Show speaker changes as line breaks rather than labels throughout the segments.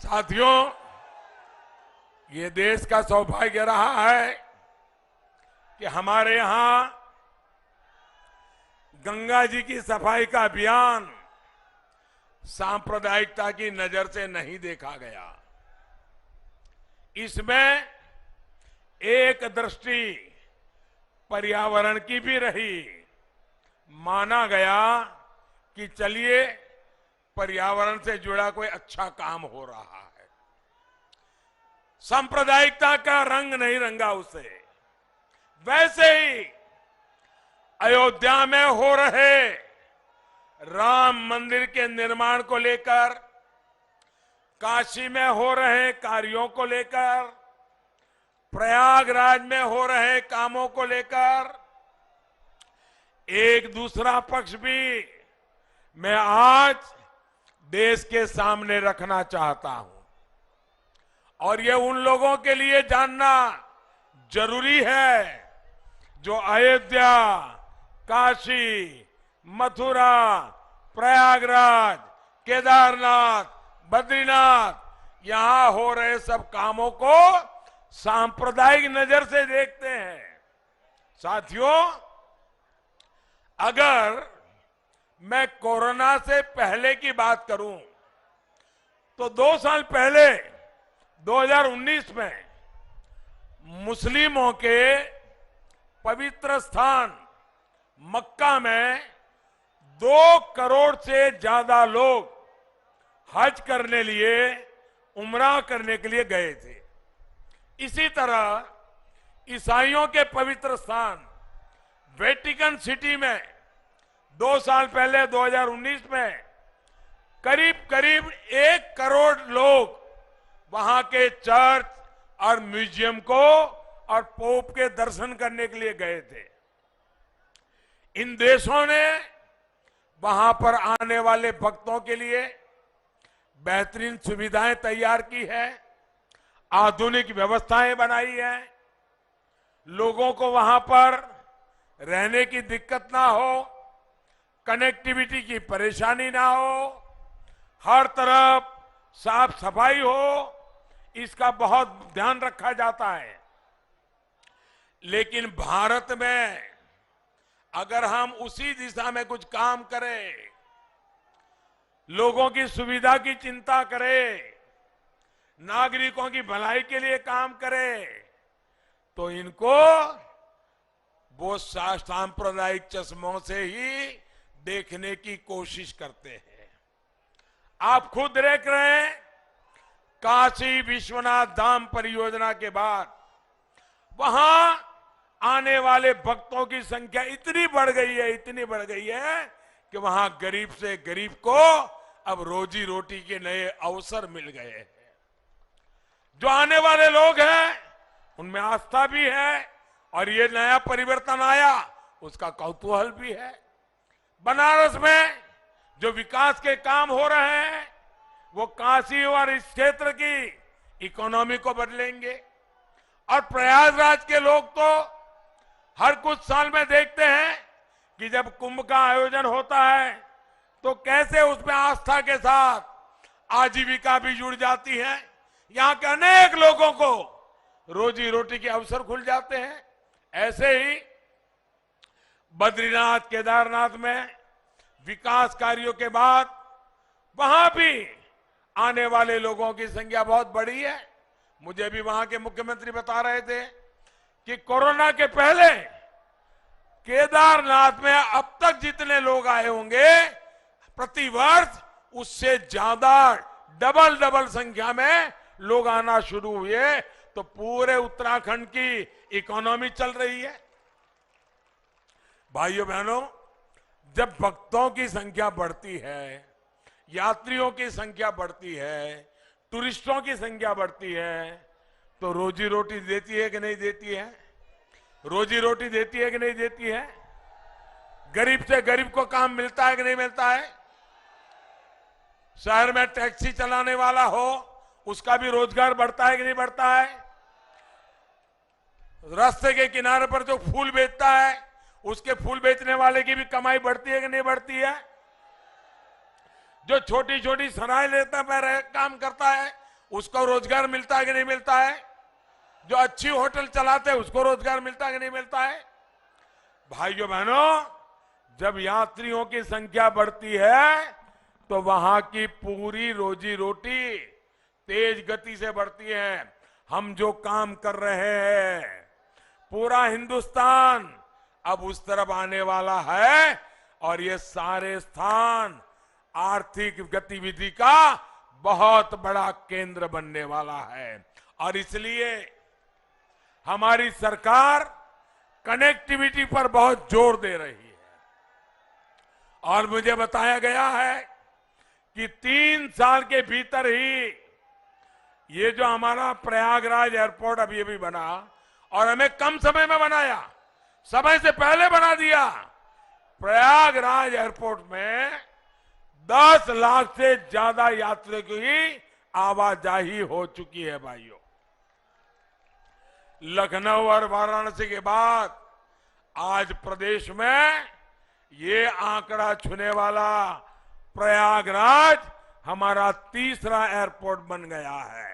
साथियों, ये देश का सौभाग्य रहा है कि हमारे यहां गंगा जी की सफाई का अभियान सांप्रदायिकता की नजर से नहीं देखा गया। इसमें एक दृष्टि पर्यावरण की भी रही। माना गया कि चलिए पर्यावरण से जुड़ा कोई अच्छा काम हो रहा है। सांप्रदायिकता का रंग नहीं रंगा उसे। वैसे ही अयोध्या में हो रहे राम मंदिर के निर्माण को लेकर, काशी में हो रहे कार्यों को लेकर, प्रयागराज में हो रहे कामों को लेकर एक दूसरा पक्ष भी मैं आज देश के सामने रखना चाहता हूं। और ये उन लोगों के लिए जानना जरूरी है जो अयोध्या, काशी, मथुरा, प्रयागराज, केदारनाथ, बद्रीनाथ यहां हो रहे सब कामों को सांप्रदायिक नजर से देखते हैं। साथियों, अगर मैं कोरोना से पहले की बात करूं तो 2 साल पहले 2019 में मुस्लिमों के पवित्र स्थान मक्का में 2 करोड़ से ज्यादा लोग हज करने लिए, उम्रा करने के लिए गए थे। इसी तरह ईसाइयों के पवित्र स्थान वेटिकन सिटी में 2 साल पहले 2019 में करीब करीब 1 करोड़ लोग वहां के चर्च और म्यूजियम को और पोप के दर्शन करने के लिए गए थे। इन देशों ने वहां पर आने वाले भक्तों के लिए बेहतरीन सुविधाएं तैयार की है, आधुनिक व्यवस्थाएं बनाई है, लोगों को वहां पर रहने की दिक्कत ना हो, कनेक्टिविटी की परेशानी ना हो, हर तरफ साफ सफाई हो, इसका बहुत ध्यान रखा जाता है। लेकिन भारत में अगर हम उसी दिशा में कुछ काम करें, लोगों की सुविधा की चिंता करें, नागरिकों की भलाई के लिए काम करें, तो इनको वो सांप्रदायिक चश्मों से ही देखने की कोशिश करते हैं। आप खुद देख रहे हैं, काशी विश्वनाथ धाम परियोजना के बाद वहां आने वाले भक्तों की संख्या इतनी बढ़ गई है कि वहां गरीब से गरीब को अब रोजी रोटी के नए अवसर मिल गए हैं। जो आने वाले लोग हैं उनमें आस्था भी है और ये नया परिवर्तन आया उसका कौतूहल भी है। बनारस में जो विकास के काम हो रहे हैं वो काशी और इस क्षेत्र की इकोनॉमी को बदलेंगे। और प्रयागराज के लोग तो हर कुछ साल में देखते हैं कि जब कुंभ का आयोजन होता है तो कैसे उसमें आस्था के साथ आजीविका भी जुड़ जाती है। यहां के अनेक लोगों को रोजी रोटी के अवसर खुल जाते हैं। ऐसे ही बद्रीनाथ, केदारनाथ में विकास कार्यों के बाद वहां भी आने वाले लोगों की संख्या बहुत बढ़ी है। मुझे भी वहां के मुख्यमंत्री बता रहे थे कि कोरोना के पहले केदारनाथ में अब तक जितने लोग आए होंगे प्रति वर्ष उससे ज्यादा डबल संख्या में लोग आना शुरू हुए। तो पूरे उत्तराखंड की इकोनॉमी चल रही है। भाइयों बहनों, जब भक्तों की संख्या बढ़ती है, यात्रियों की संख्या बढ़ती है, टूरिस्टों की संख्या बढ़ती है, तो रोजी रोटी देती है कि नहीं देती है? रोजी रोटी देती है कि नहीं देती है? गरीब से गरीब को काम मिलता है कि नहीं मिलता है? शहर में टैक्सी चलाने वाला हो उसका भी रोजगार बढ़ता है कि नहीं बढ़ता है? रास्ते के किनारे पर जो फूल बेचता है उसके फूल बेचने वाले की भी कमाई बढ़ती है कि नहीं बढ़ती है? जो छोटी छोटी सराय लेता काम करता है उसको रोजगार मिलता है कि नहीं मिलता है? जो अच्छी होटल चलाते हैं उसको रोजगार मिलता है कि नहीं मिलता है? भाइयों बहनों, जब यात्रियों की संख्या बढ़ती है तो वहां की पूरी रोजी रोटी तेज गति से बढ़ती है। हम जो काम कर रहे हैं, पूरा हिंदुस्तान अब उस तरफ आने वाला है और ये सारे स्थान आर्थिक गतिविधि का बहुत बड़ा केंद्र बनने वाला है। और इसलिए हमारी सरकार कनेक्टिविटी पर बहुत जोर दे रही है। और मुझे बताया गया है कि 3 साल के भीतर ही ये जो हमारा प्रयागराज एयरपोर्ट अभी अभी बना, और हमें कम समय में बनाया, समय से पहले बना दिया। प्रयागराज एयरपोर्ट में 10 लाख से ज्यादा यात्रियों की आवाजाही हो चुकी है। भाइयों, लखनऊ और वाराणसी के बाद आज प्रदेश में ये आंकड़ा छूने वाला प्रयागराज हमारा तीसरा एयरपोर्ट बन गया है।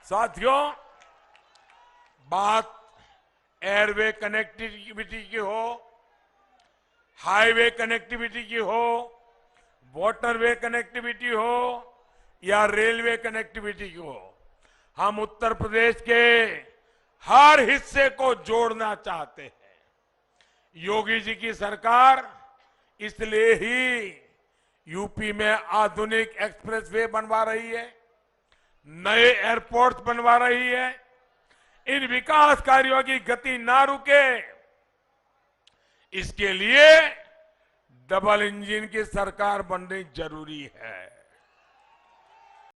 साथियों, बात एयरवे कनेक्टिविटी की हो, हाईवे कनेक्टिविटी की हो, वाटरवे कनेक्टिविटी हो या रेलवे कनेक्टिविटी की हो, हम उत्तर प्रदेश के हर हिस्से को जोड़ना चाहते हैं। योगी जी की सरकार इसलिए ही यूपी में आधुनिक एक्सप्रेसवे बनवा रही है, नए एयरपोर्ट बनवा रही है। इन विकास कार्यों की गति ना रुके, इसके लिए डबल इंजन की सरकार बननी जरूरी है।